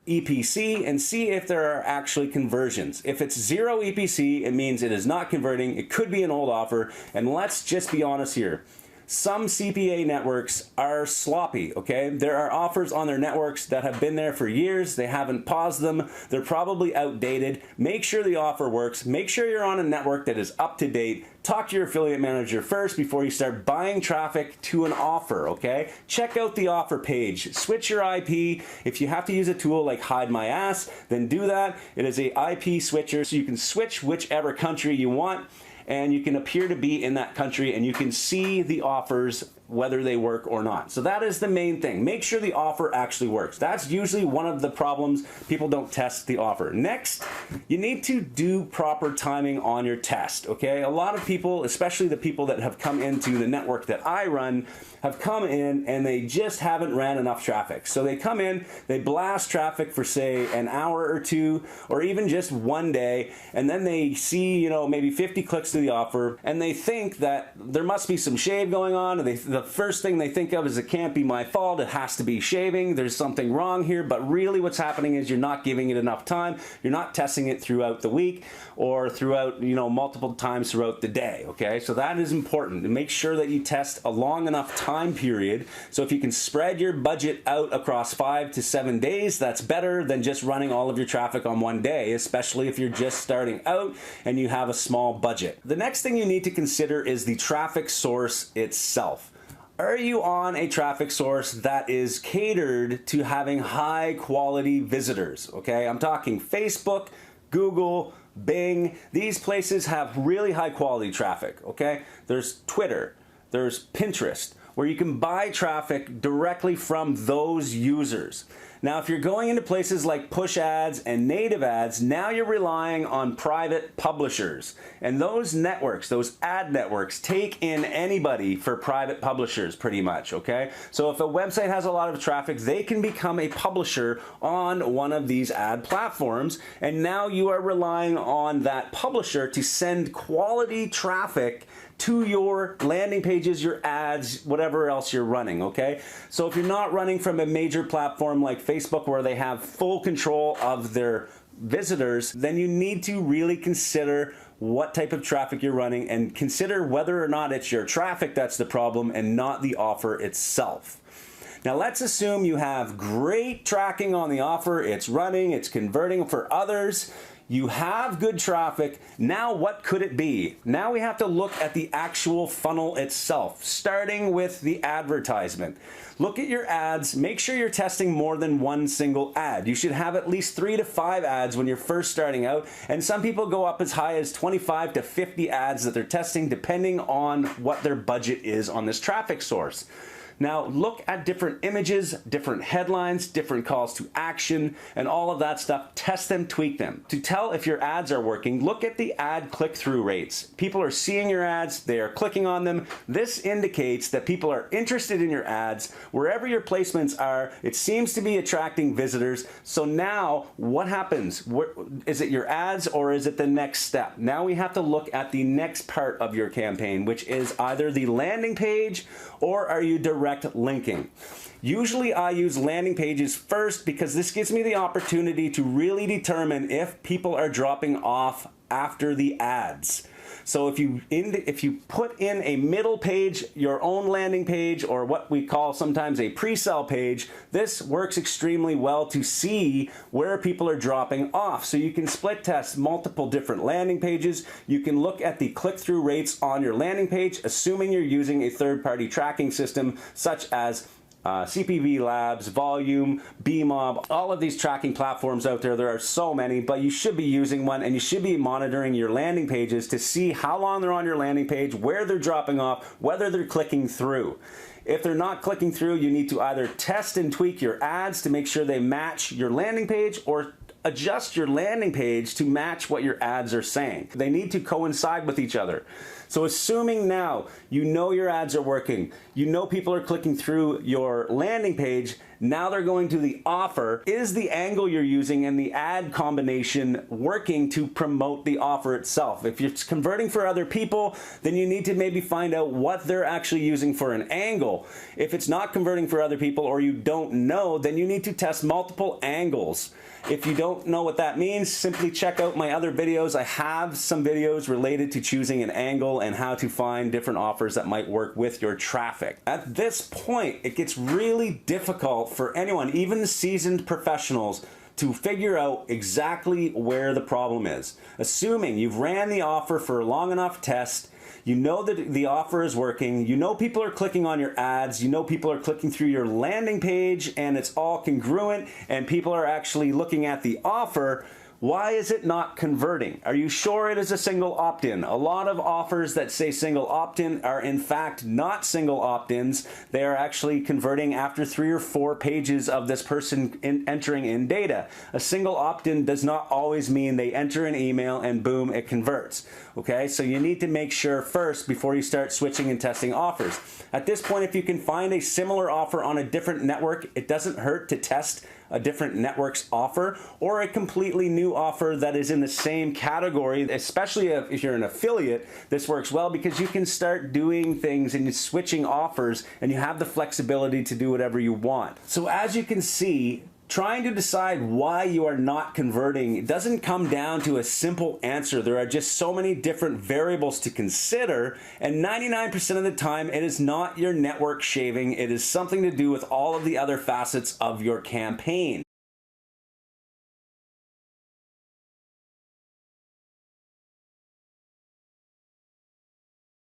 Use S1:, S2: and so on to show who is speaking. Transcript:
S1: EPC and see if there are actually conversions. If it's 0 EPC, it means it is not converting. It could be an old offer. And let's just be honest here. Some CPA networks are sloppy, okay? There are offers on their networks that have been there for years. They haven't paused them. They're probably outdated. Make sure the offer works. Make sure you're on a network that is up to date. Talk to your affiliate manager first before you start buying traffic to an offer, okay? Check out the offer page. Switch your IP. If you have to use a tool like Hide My Ass, then do that. It is a IP switcher, so you can switch whichever country you want, and you can appear to be in that country and you can see the offers whether they work or not. So that is the main thing. Make sure the offer actually works. That's usually one of the problems. People don't test the offer. Next, you need to do proper timing on your test, okay? A lot of people, especially the people that have come into the network that I run, have come in and they just haven't ran enough traffic. So they come in, they blast traffic for say an hour or two, or even just one day, and then they see, you know, maybe 50 clicks to the offer, and they think that there must be some shave going on, and the first thing they think of is it can't be my fault, it has to be shaving, there's something wrong here. But really what's happening is you're not giving it enough time, you're not testing it throughout the week or throughout, you know, multiple times throughout the day, okay? So that is important, to make sure that you test a long enough time period. So if you can spread your budget out across 5 to 7 days, that's better than just running all of your traffic on one day, especially if you're just starting out and you have a small budget. The next thing you need to consider is the traffic source itself. Are you on a traffic source that is catered to having high quality visitors? Okay, I'm talking Facebook, Google, Bing. These places have really high quality traffic, okay? There's Twitter, there's Pinterest, where you can buy traffic directly from those users. Now, if you're going into places like push ads and native ads, now you're relying on private publishers. And those networks, those ad networks, take in anybody for private publishers pretty much, okay? So if a website has a lot of traffic, they can become a publisher on one of these ad platforms. And now you are relying on that publisher to send quality traffic to your landing pages, your ads, whatever else you're running, okay? So if you're not running from a major platform like Facebook where they have full control of their visitors, then you need to really consider what type of traffic you're running and consider whether or not it's your traffic that's the problem and not the offer itself. Now let's assume you have great tracking on the offer, it's running, it's converting for others, you have good traffic. Now what could it be? Now we have to look at the actual funnel itself, starting with the advertisement. Look at your ads, make sure you're testing more than one single ad. You should have at least 3 to 5 ads when you're first starting out, and some people go up as high as 25 to 50 ads that they're testing depending on what their budget is on this traffic source. Now look at different images, different headlines, different calls to action, and all of that stuff. Test them, tweak them. To tell if your ads are working, look at the ad click-through rates. People are seeing your ads, they are clicking on them. This indicates that people are interested in your ads. Wherever your placements are, it seems to be attracting visitors. So now what happens? Is it your ads or is it the next step? Now we have to look at the next part of your campaign, which is either the landing page or are you direct linking. Usually I use landing pages first because this gives me the opportunity to really determine if people are dropping off after the ads. So if you put in a middle page, your own landing page, or what we call sometimes a pre-sale page, this works extremely well to see where people are dropping off. So you can split test multiple different landing pages. You can look at the click-through rates on your landing page, assuming you're using a third-party tracking system such as CPV Labs, Volume, BMob, all of these tracking platforms out there. There are so many, but you should be using one and you should be monitoring your landing pages to see how long they're on your landing page, where they're dropping off, whether they're clicking through. If they're not clicking through, you need to either test and tweak your ads to make sure they match your landing page or adjust your landing page to match what your ads are saying. They need to coincide with each other. So assuming now you know your ads are working, you know people are clicking through your landing page, Now they're going to the offer. Is the angle you're using and the ad combination working to promote the offer itself? If you're converting for other people, then you need to maybe find out what they're actually using for an angle. If it's not converting for other people or you don't know, then you need to test multiple angles. If you don't know what that means, simply check out my other videos. I have some videos related to choosing an angle and how to find different offers that might work with your traffic. At this point, it gets really difficult for anyone, even seasoned professionals, to figure out exactly where the problem is. Assuming you've ran the offer for a long enough test, you know that the offer is working, you know people are clicking on your ads, you know people are clicking through your landing page and it's all congruent and people are actually looking at the offer. Why is it not converting? Are you sure it is a single opt-in? A lot of offers that say single opt-in are in fact not single opt-ins. They are actually converting after 3 or 4 pages of this person entering in data. A single opt-in does not always mean they enter an email and boom, it converts. Okay, so you need to make sure first before you start switching and testing offers. At this point, if you can find a similar offer on a different network, it doesn't hurt to test a different network's offer or a completely new offer that is in the same category. Especially if you're an affiliate, this works well because you can start doing things and switching offers and you have the flexibility to do whatever you want. So as you can see, trying to decide why you are not converting, it doesn't come down to a simple answer. There are just so many different variables to consider, and 99% of the time it is not your network shaving, it is something to do with all of the other facets of your campaign.